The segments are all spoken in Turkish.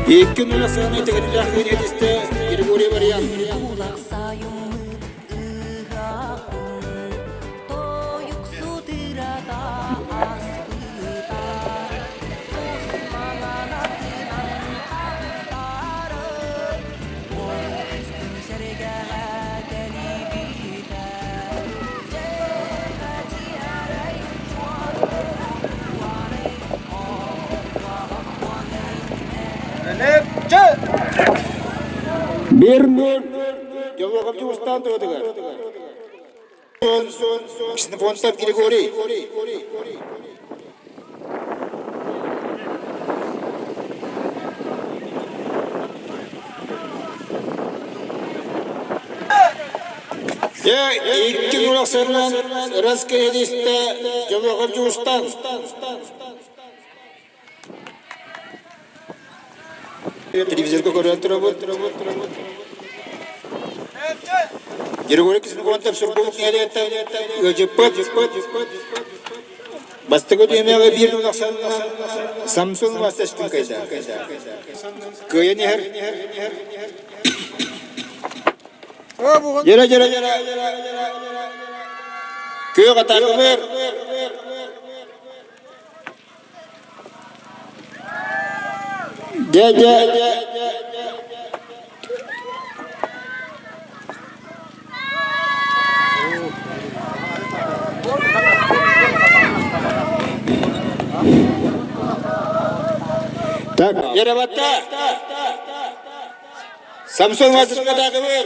İlk gün olasını tekrar ediste Grigoriy Varyan. Bir nur Jawab kapçı ustan da odagar. Kişini fontab Grigoriy. Ya ilk gün olasını Raska ediste Jawab kapçı ustan. Televizyon koruyor robot. Grigoriy kısmı kontak sorbuk niyaleta cepat. Bastık ödeyemeye bir nolaksan Samsung vasıtasın kayda. Köyeni her. Yere. Köy katakı ver. Gel. Tak, yere batta. Samsung vasıtasın katakı ver.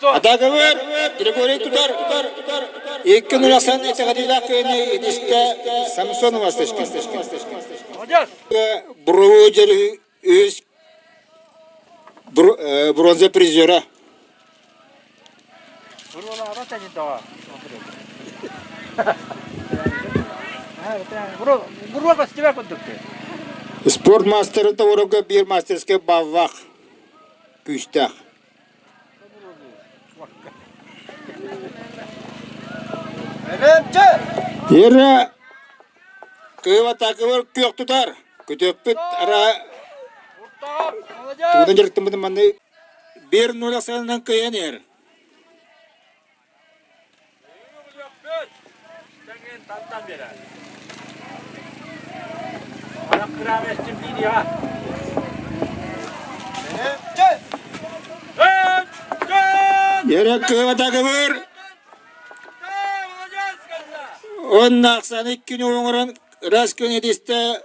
Atakı ver. Grigoriy tutar. İlk gün olasın etekadıyla köyünü ediste Samsung vasıtasın. Броводжер өз бронза призера. Спорт мастері тауырға бір мастерске баввақ пүштақ. Ері күйва тақывыр көк тұтар. Көтөппіт ара туғдан жеріктің бұдың маңды бір ноля сайынан көйен ер. Ері көйва тақывыр. Он нақсан ikkin оңырын рас көне десті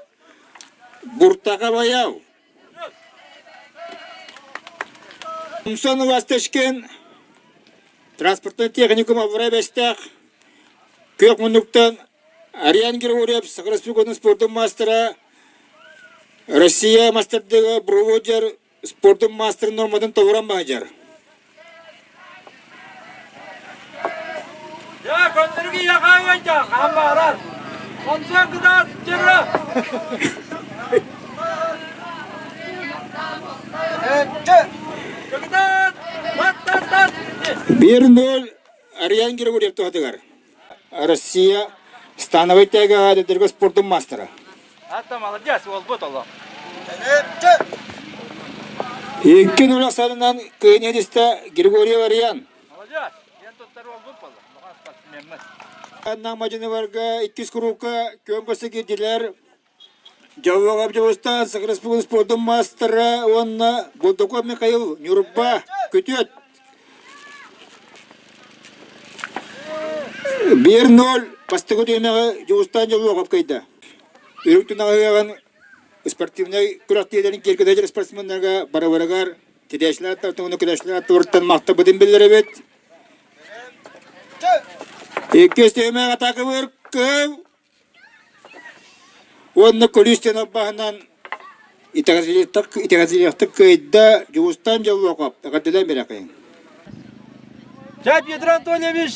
Буртака баяу. Мусоны васташкен транспортный техникум аврабестах көк мұнуктан Ариан Григорьев Республиканың спортын мастера Россия мастердегі Броводжер спортын мастер нормадан тауыран бағажар. Ya көндіргі яқауынша қамбарар. Онсан күдар жүрі. 1-0 Ариан Григорьев туғатығар. Россия становой тәгі адедергі спортын мастера. Атта молодец, ол бұт олы. 2-0 асанынан көйіне десті Григорьев Ариан. Молодец, ен тұттар ол бұт олы. Бұған спортсменміз. Аннан мажыны варға 2 кругка көмбесі кеділер. Жауға Абжабыстан Республиканың спортын мастера онна Болдоков Михаил Нюрба көтет. 1-0 бастығы дүймеға Жуыстан жауға қапқайды. Үріктің ағайған спортивный күрақтелерін келгедәжір спортсмендерге бара-барағар тедешілер тартыңыны күдәшілер тұрттан мақты бұдын білдері бет. 2 дүймеға атақы бір көв. Онны колюстен аббағынан итағазилияқтық көйді Жуыстан жауға қап. Тағадылан бері қайын. Петр Анатольевич,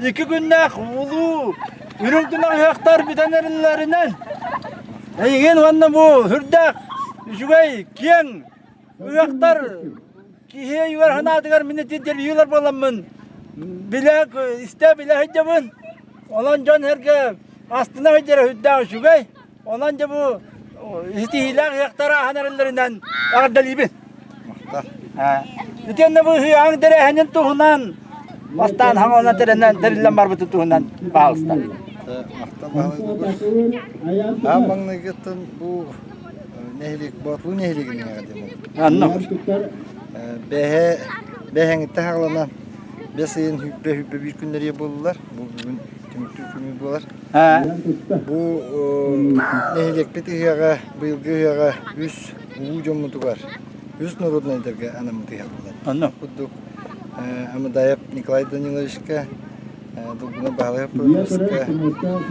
2 күннәк ұлу үріңтінің аяқтар бітанерлерінен еген онны бұл хүрдәк жүгей кен аяқтар кие юар ханадығар минет интервьюлар боламын білек істе біле хейдемін олан жон әрге астына хейдері хүрдәк жүгей олан жа бұл İstihiler yaktara hanarlarından ağırdalibin. Maqta. Ha. Ütenne bu hıyağın derehenin tuğundan bastan hangoğuna terilen barbutu tuğundan bağıstan. Maqta bağlı. Amang negeten bu nehlik batlu nehligini adamı. Anlam. Behe tahalanan besin hüppe bir günleri buldular. Bugün tümtü günü bular. Ha. Bu nehlik bitiyaga bıyılgıyaga 100 ucumu var. 100 народной derge anamı tiyakladı. Anlam. Kuduk ama dayap Nikolay Danilovичка duguna bağlı produska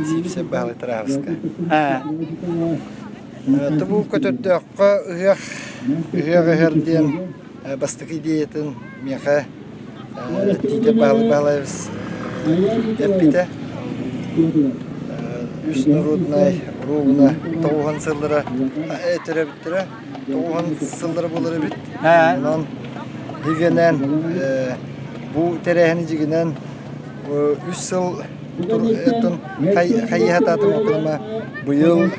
sipse bağlı tarafska. Ha. Tabu kötüdükka ıyak herdiyen bastık ideyetin miha tide bağlıyız depite üst narodnay ruhuna toğan sıldıra etere bittire toğan sıldıra buları bit. Ha. Ondan higenen bu terehini jiginen 3 yıl etun hayyatatım okuduma bu yıl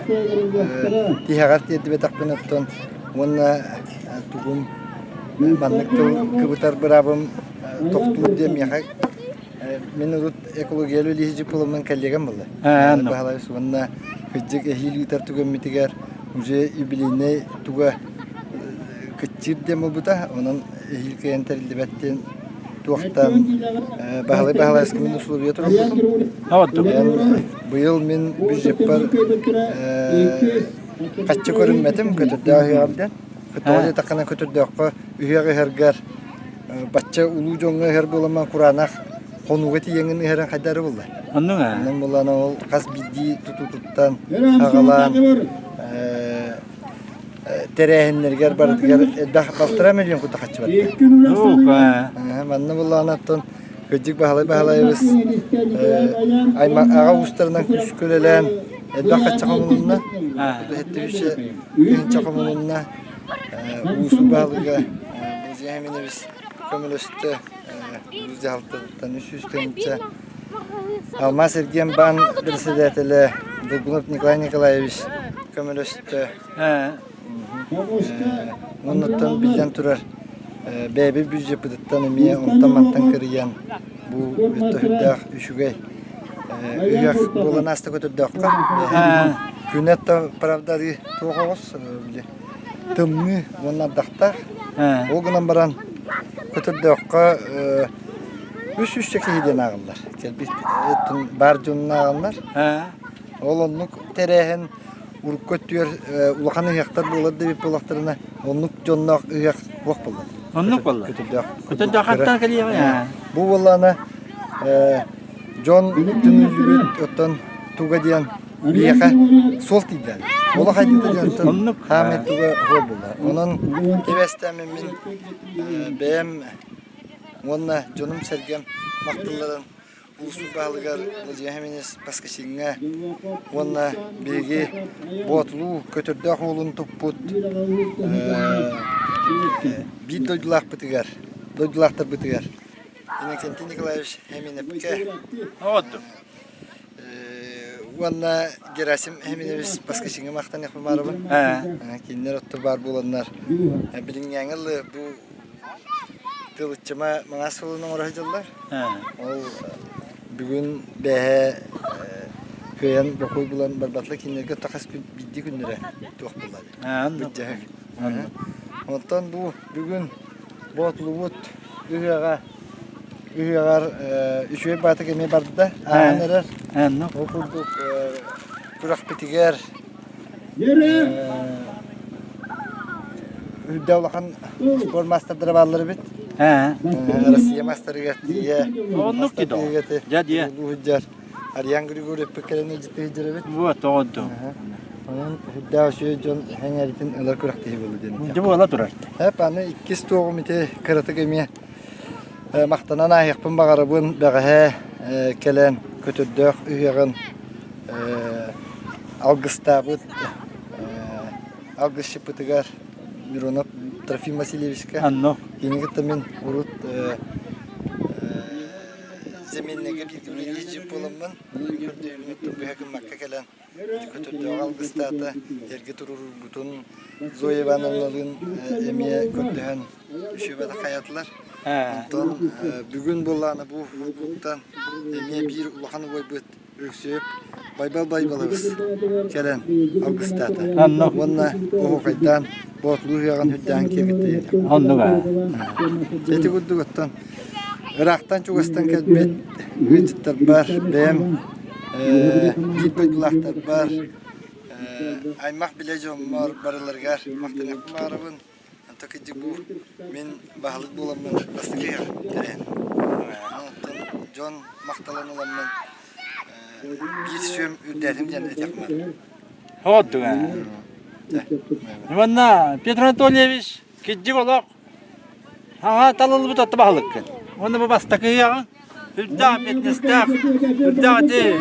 tihagat diye betakpen etun ona tugum banlık kıbıtar bırabım toktu diye miyakak menurut ekologiyeli lihici pulumun kallegan buldu. Anladım. Bahalay sonra hıcık ehil yutar tugum mitigar uje ibiline tuga kecil dia mabuta onun ehil kayan terildi betten tuaktan bahalay eskimin usulü bir oturup Oldu. bu yıl min bir jepar kaççı görünmedim kötürdüğü yağımdan kötürdüğü takana kötürdüğü üyüğü herger batça ulu jonga her bulaman kuranak konugeti yengin heran kadarı buldu. Anlam ha. Onun bulana ol kas biddi tutututtan ağalan terehenlerger barıtger baktıra milyon kutu kaçı var. Yok ha. Manna bulana attın gıcık bahalayız. Ağa ustarından küskülelen edda kaçakamulunna hette bir şey kaçakamulunna usul bahalıga bu zihemini biz kömül üstü yüzde altından üstünce Almas Ergen ban birisi Dolgunov Nikolay Nikolaevich kömül üstü Ha. ondan bizden turar bebe büz yapıdıktan emiye ontamantan kırıyan bu ötühüddağ üşügey üyak bolan hasta kötürdağqa künet de pravdari toğuz tımını ondan dağtaq Ha. o günden baran kötürdağqa üç çekiyden ağırlar kelbit etun barcunun ağırlar Ha. olonluk terehen urup kötüyor ulakanı yaktar buladı bir bulaklarına onluk jonnak yak vak buldu. Anlam valla. Kötürdağ. Kötürdağ hatta kaliyor ya. Bu vallana John tünüzü ötten tuga diyen bir yaka sol tider. Ola haydi diyen Onluk. Hamet tuga hol buldu. Onun tevestemin beğem onna jonum sergem maktıların usul bağlıgar ceheminiz başka şeyine onna bilgi botlu kötürdağ olun toput bir dojulak bitigar dojulaktar bitigar yine Kentin Nikolaevich heminepke Oldu. onna Gerasim heminemiz başka şeyine maktan yapmaları var. Ha. Kinler otur var bulanlar bilingen bu Tılıççıma mağaz olunun oracılar. Ha. Ol bugün behe köyen bokuy bulan barbatlı kinlerge takas biddi günlere toq buldu. Ha. Anlam. Bütçe. Ondan bu bugün botluwut üyegar üçe batık eme bardı da anneler Anlam. okuduk kurak bitiger Devlakan spor masterları varları bit. Ha. Rusya masterı gettiye. Onluk dedi o. Jadi ya. Bu hüccar. Aryan Grigori pekeleni ciddi hüccar bit. Bu oldu. Onun hüdda şu John Henry'tin ılar kurak diye buldu deni. Bu ola durar. Hep anı ikisi toğum ite kıratık emiye. Maqtanan ayıqpın bağırıbın bağıhe kelen kötürdük üyağın algıstabıt algыс şıpıtıgar Mironov Trofim Vasilievичка. Anlam. Yeni gittimin urut zeminlege bir gibi yiyecek bulunman. Gördüğüm bir hakim makka kelen kötürdü algıstata erge turur butun Zoya Ivановna'nın emiye kötühen şubada hayatlar. Ondan bugün bulanı bu hukuktan emiye bir ulakanı boybut öksüp baybal-baybalыбыз kelen algıstata. Onna o kaydan botluğu yağan hüdden kegitти. Anlığa. Jeti guddugattan Irak'tan çoğustan kelbet hücetler var, bem gitbetler var. Aymak bileceğim var barılargar, maktanak marabın. Antakıcı bu men bahalık bulamın bastıgıya gelen. John maktalan olamın bir söm ürderim cennet yakmar. Hodduğa. Vanna Petr Anatольевич kicci olaq. Hağa talalı bu tatlı bahalık. Onu bu bastakıya hüdda etnestak hüdda de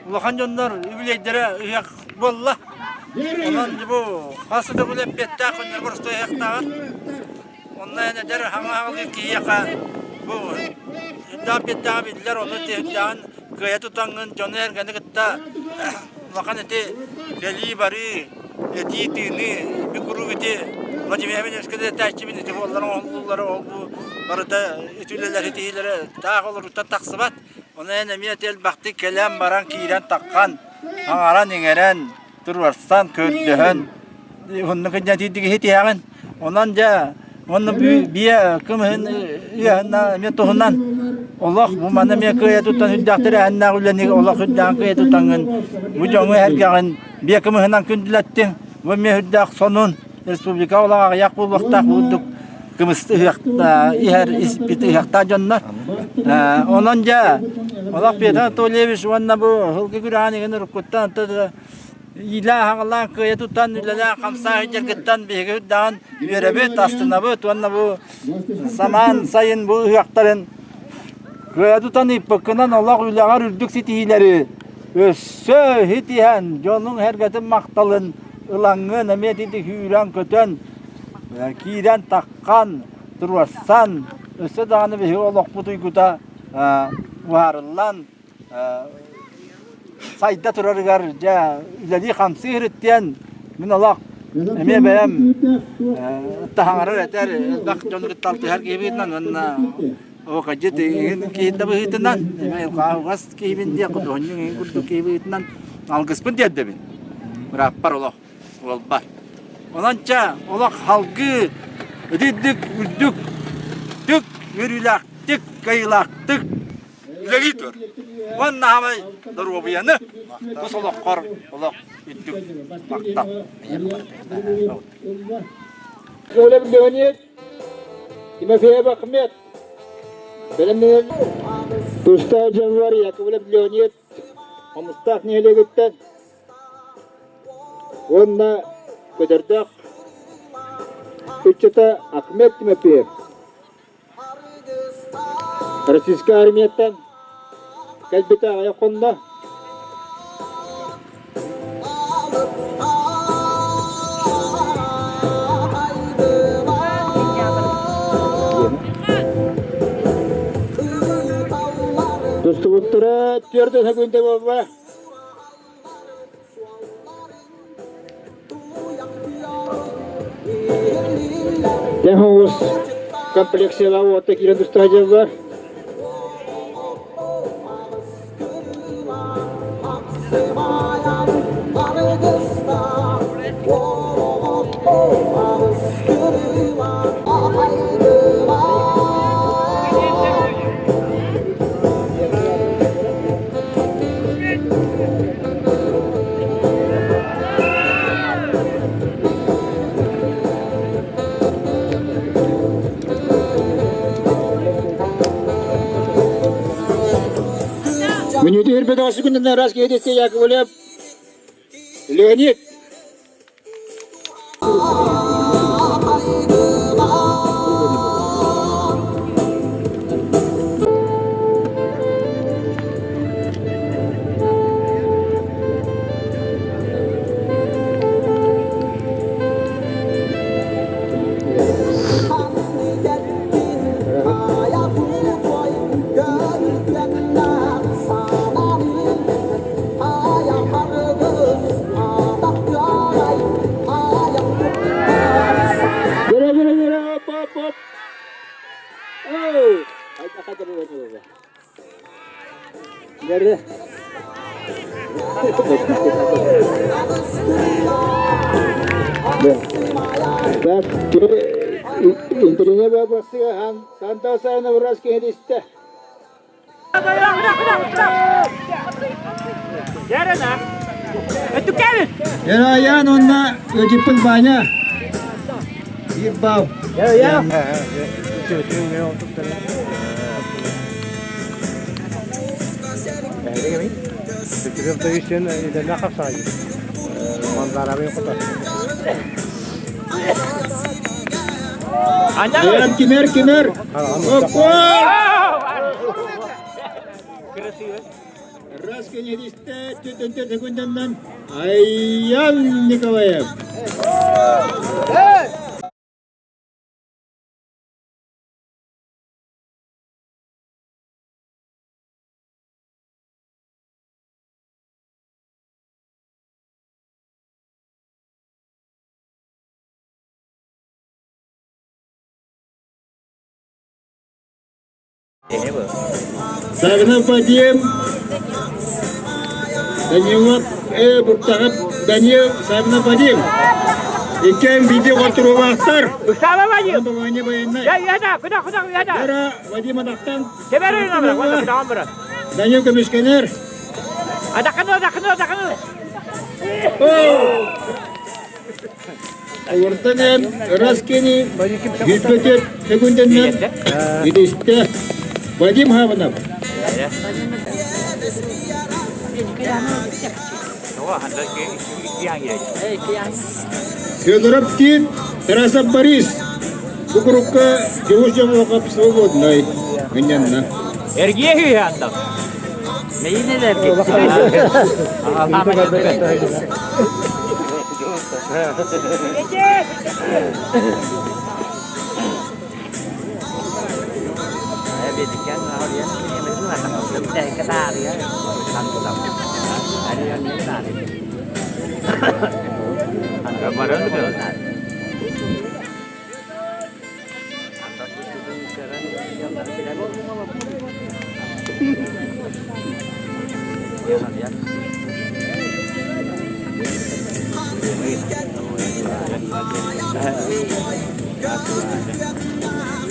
ulakan jonlar übüleydere yak bolla. Ondan bu hasıda bu lepetta kunlar bursta yaktağın. Ondan ne der hağa ki yaka bu hüdda etta biller onu te hüddan gaya tutangın joner gane gitta ulakan ete geli bari eti tini bir kuru giti Macim hemen eskide takip edildi onların oğulları bu arada ütüleler etileri daha olur taksıbat ona emniyet el baktı kelam baran kiren takkan aran ingeren turvarsan kördühön onun kıymetli hetiyan onanca onun bir kımın yana metohundan Allah bu mana mekaya tutan hüddahtır anna ulani Allah hüddan kaya tutanın bu jongu hergen bir kımından kündülettin bu mehuddak sonun Respublika olarak yakul vakta kuduk kımıstı iher ispiti yakta jonlar. Onunca Allah Petr Anatольевич vanna bu hılgı gürani gene rukuttan tadı ilah Allah kaya tutan ülala kamsa hicirgitten bihüddan verebet aslında bu vanna bu saman sayın bu yaktarın kaya tutan ipakınan Allah ulagar ürdük sitihileri össö hitihen jonun hergetin maktalın ılangı nemeti hüran kötön kiren takkan turvarsan öse dağını bir olak bu duyguda varılan sayda turarıgar ja ileri kamsi hırıttiyen min olak eme beyem tahangarar eter bak jonu gittaltı her gibinden vanna o kacet ki tabi hitinden eme kavgas kibin diye kuduhunyu kudu kibinden algıs pun diye debin berapar olak olbar. Onanca olak halkı ödedik, ürdük, tük, yürülaktık, kayılaktık. İleri dur. Vanna hamay daru bu yanı. Bu solak kor, olak ürdük, maktab. Öyle bir dönüyor. İmefeye bakmayat. Benim Usta var ya, böyle bir dönüyor. Amustak neyle gittin? Onunla köderdik. Üççete Ahmet Mepeyev. Rossiska armiyadan kalbite ayakonda. Dostu uttura tiyarda sagunde baba. Yang kompleksnya lawa tak kira dostu aja var. Menyudir bedasi kundan ras ke deste yak boleh Leonid. Bak, internet babası han Santa Sana uğraş kendisi. Gel ayağın onunla öcipin banya. Bir bav. Ya. Ayağın kimer. Ras kendisi tütüntü sekundandan. Ayağın Nikolayev. Sagna Padim Danyuap bertahap Danyuap Sagna Padim Ikan video kontrol waktar Bersama Wajib. Pembangunnya bayanai Ya dah, kuda ya dah. Dara Wajib menaktan Seberin nama, kuda ambil. Danyuap kemiskaner Ada kena. Awartanan ras kini Hizbetet sekundandan Itu istah Wajib havanap Fedorap tit terasa baris Bukuruka jauh jam wakap swabod naik ganyan na Ergiye ya anda. Neyine de erkek.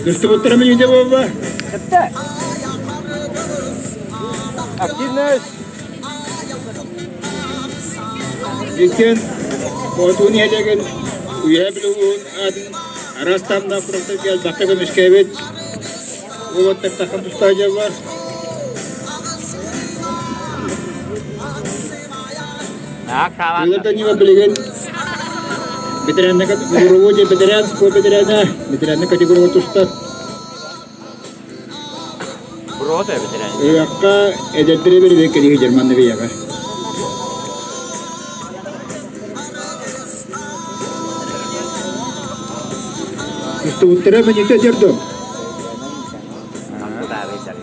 Gusto naman yung baba Aktifness. Ikan Waktu ni aja kan We have luun Aras tam na protokol Bakit ba miskewit Uwat tertakam tustaja war Nak kawan. Ilan tanya mabalikan Veteran na guru je veteran Sekolah veteran na kategori tustak Bro tu betul. Akka edet tere beri dek di Jerman nabi ya kan Itu utara menyita jerdom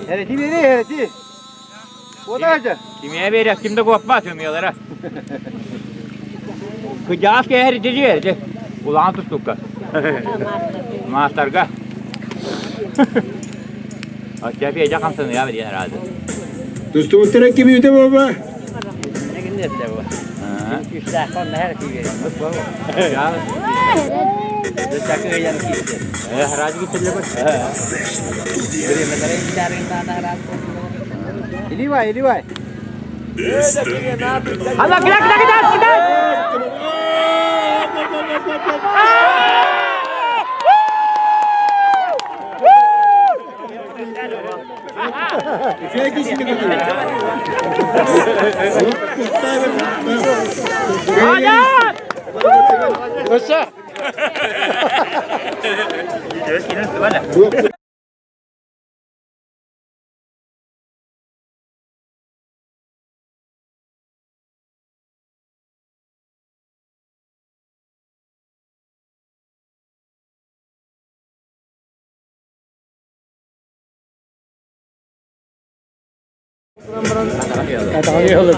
Hereti. O da aja. Kimiye verir? Kimde kopma atıyorlar ha. Kıcağız ki her içici. Ulan tuttuk ka. Master ka. Acaba bir jakam sanıyor ya bir herhalde. Dostu utara kimi yuta baba Ne gün de bu. Ha. İşte kon her şey veriyor. Ya. Çakı yan gitti. Herhalde gitti bak. Böyle mesela içerin tane İli vay. Hadi gidelim. Saya kisah ni betul. Koşa. Katakannya olur.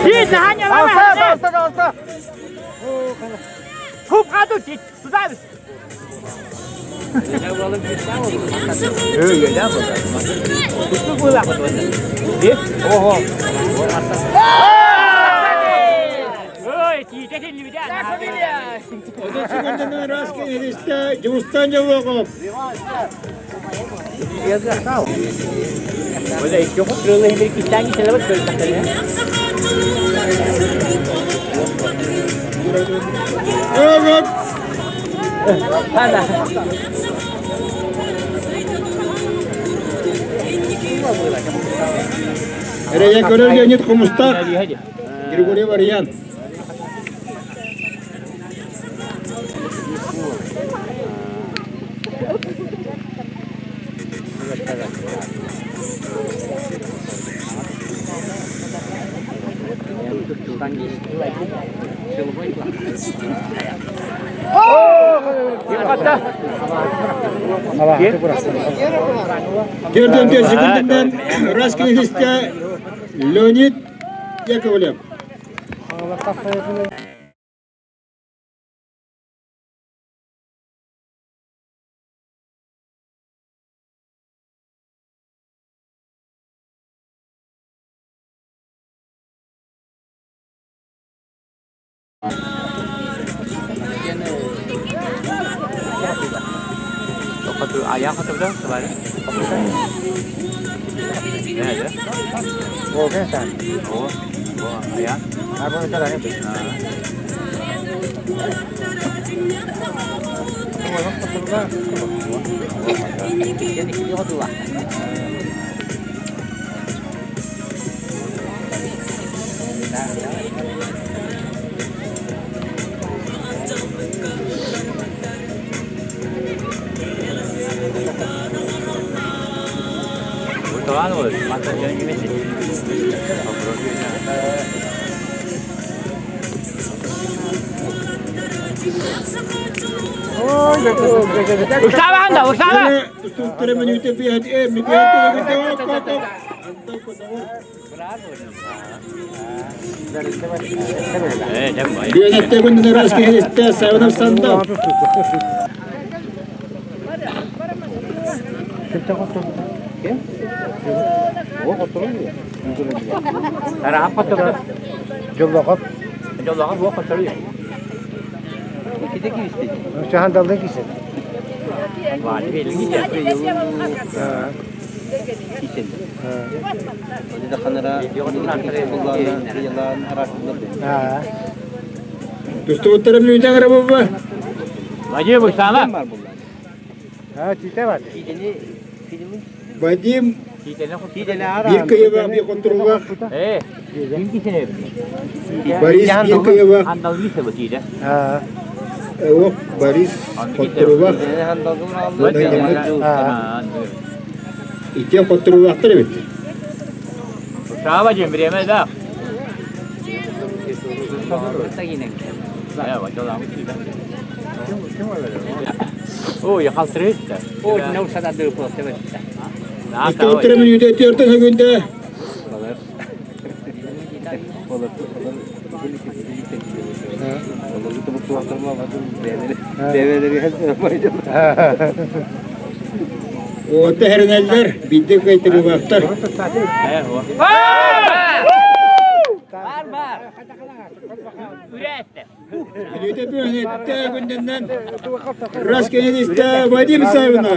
Git hanya Alsa. Kup kadu git. Sudah. Ya balık bir şey oldu. Öyle ya bu. Bu bulak mı? Değil? Oho. Oy, çiğde dilli bir daha. O da çıkınca rastgele işte cıvıstan cıvık. Yazık sağ ol. Böyle iki yok. Kırılı hem bir kitten gitseler bak böyle takılıyor. Evet. Hadi. Nereye kadar Leonid Kumustak? Hadi. Grigorий Varyan. Dördüncü çıkıntıdan rastgele işte Leonid Yakovlev. Foto ayah foto dah sebenarnya. Ini aja. Oh, kan? Oh, ayah. Apa caranya? Jadi video dua. Betulan loh, mata jangan gimana sih? Usaha anda, usaha. Struktura menyuti pihak mikir dia nanti pun terus ke lista saya nak sandal. Ada apa tuh? Jolloqat. Jolloqat buat kotor ya. Kita kiri sih. Şahan daldan gitsin. Wah, ini lagi jadi. Kitchen. Hadi de kanara yılan araştırdı. Struktura menyuti apa bapa? Maju bersama. Ha, çite var. Badim Kitchen bir kaya bak bir kontrol bak. Ini sini. Baris bir kaya bak. Handal bisa begitu. Ha. Oh baris kontrol bak. İki kontrol bak evet. Bersama je beri mana dah. Ya, baca lah. Oh, ya hal serius. Oh, nak usah ada pun. Struktura menyuti tiartan günde. O tehrineller bildik kaytırı baktar. Bar. Üret. Menyuti pihak gündenden rastgele işte badim sahibine.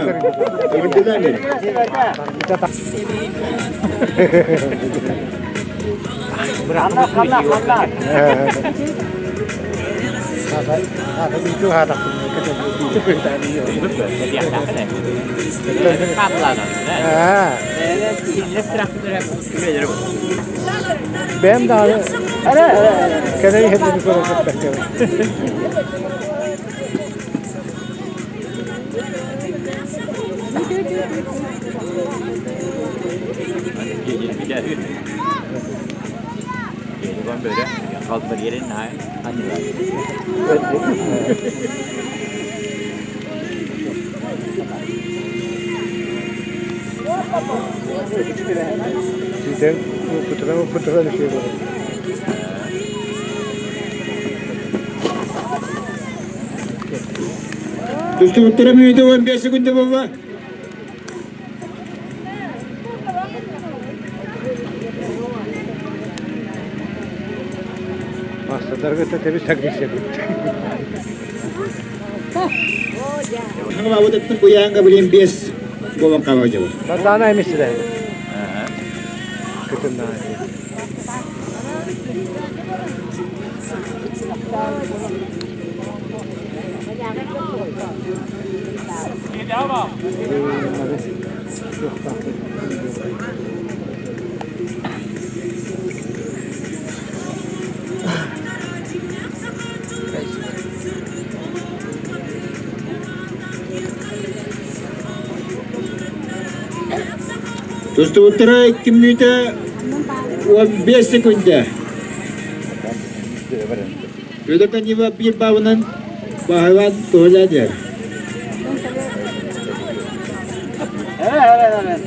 Ortadan beri. Beranak. Itu hatak. Ben de abi. Kadayı hepsini konuşup bekliyorum. Con böyle kalkma yerin ha. Hadi lan. Sizden putra bir şey var. Dostum uttara müydü 15 sekunde baba. Masterlar götür temiz taktik yapıyor. Ama bu da bu yanga bileyim 5 babam kavaca var. Daha neymiş size? Kötüm daha. Dostum uttara 2 minute 15 sekunde. Yöderden cevap bir bağının bahayvan doğuladır. Evet.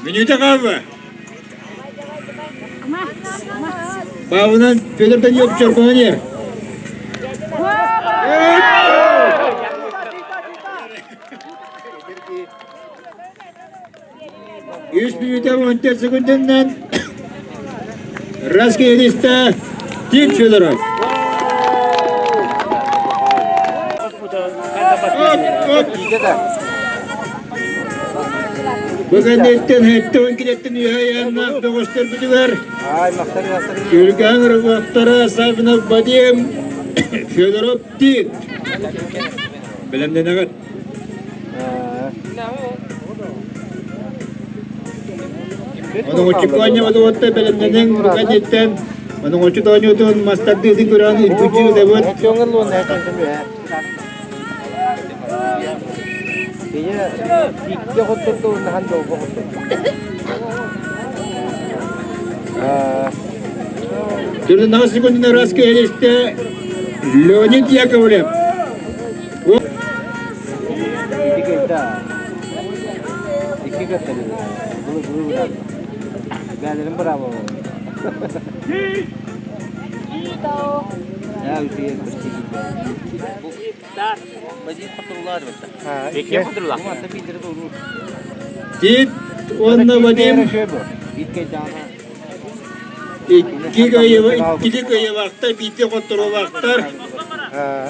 Minute kahve. Bağının Fedor'dan yok çarpana yer. Yüz minute 14 sekundinden Raske Edista Tim Fedorov. Bugün etten hette 12 etten yanına doğuştur bidiler. Ay master. Gülgan Rıvaktara Sabina Badim Fedorov Tit. Bilemde ne kadar? Onun uçuk oynamadı otta bilemdeden bugün etten onun uçuk oynuyordun mastak dedin gören irkucu devlet. Çoğun lu ne kandım ya. Dia ikki hototu nahan do hototu. Türlü nasıl sekunduna Raske Edista Leonid Yakovlev. İki götürüyor. Bunu bırak. Gelirim bravo. Ya ülkeye bu dar bacı hatırlar mı? Ha, peki hatırlar. Bu hatta bildirir olur. Tit onunla Badim İlk cana. İkili kayı vakta bitti kontrol vaktar. Ha.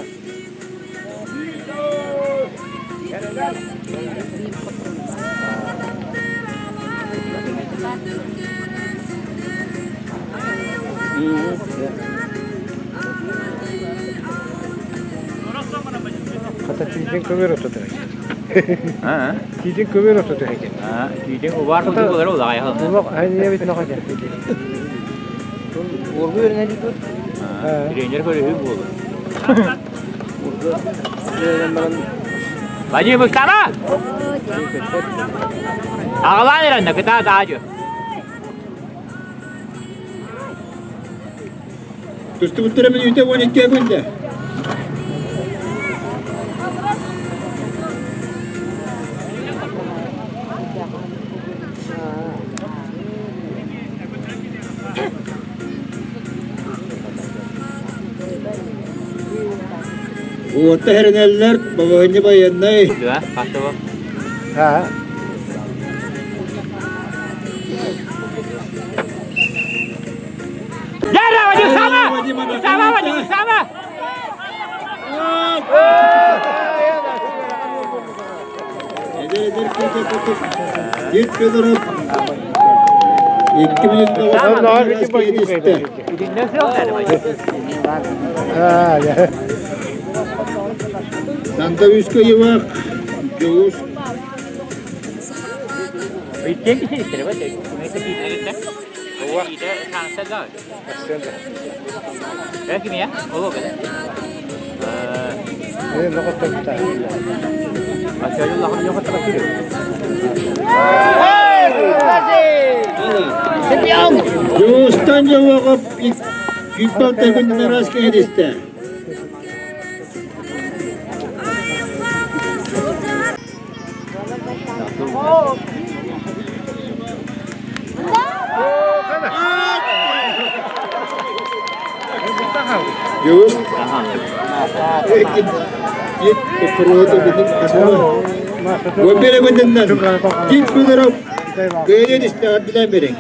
Kata çizin kömür oturdu. Ha? Çizin kömür oturdu heke. Ha, çizin uvar tutu kadar oldu ayağı. Bak hani ne bitin okacak. Vurgu yerine diyor. Ha, direncer böyle hüp oldu. Vurgu yerine Bacı Mustafa. Ağlan yerinde kıta dağcı. Dostum uttara minute 12 sekunde. Otta hereneller babaanne bayanay. Dua, pasta bu. Ha. Yara bacı sama. Sama bacı sama. Eder Git Fedorov. 2 minute Daha bir bakayım. Nasıl oldu bacı? Ha ya. Santavisko Yevak. Joğuz. İçten bir şey istedim bacı. Neyse bir de. O vakti sansa da. Belki mi ya? Olur böyle. Aşağı yolla yok atıyor. Juustan jawab iqbal tergun naras ke ediste. Juus. Git perut bening asal. Gua bere bening nan. Git bener. Gaya di start bilang bereng.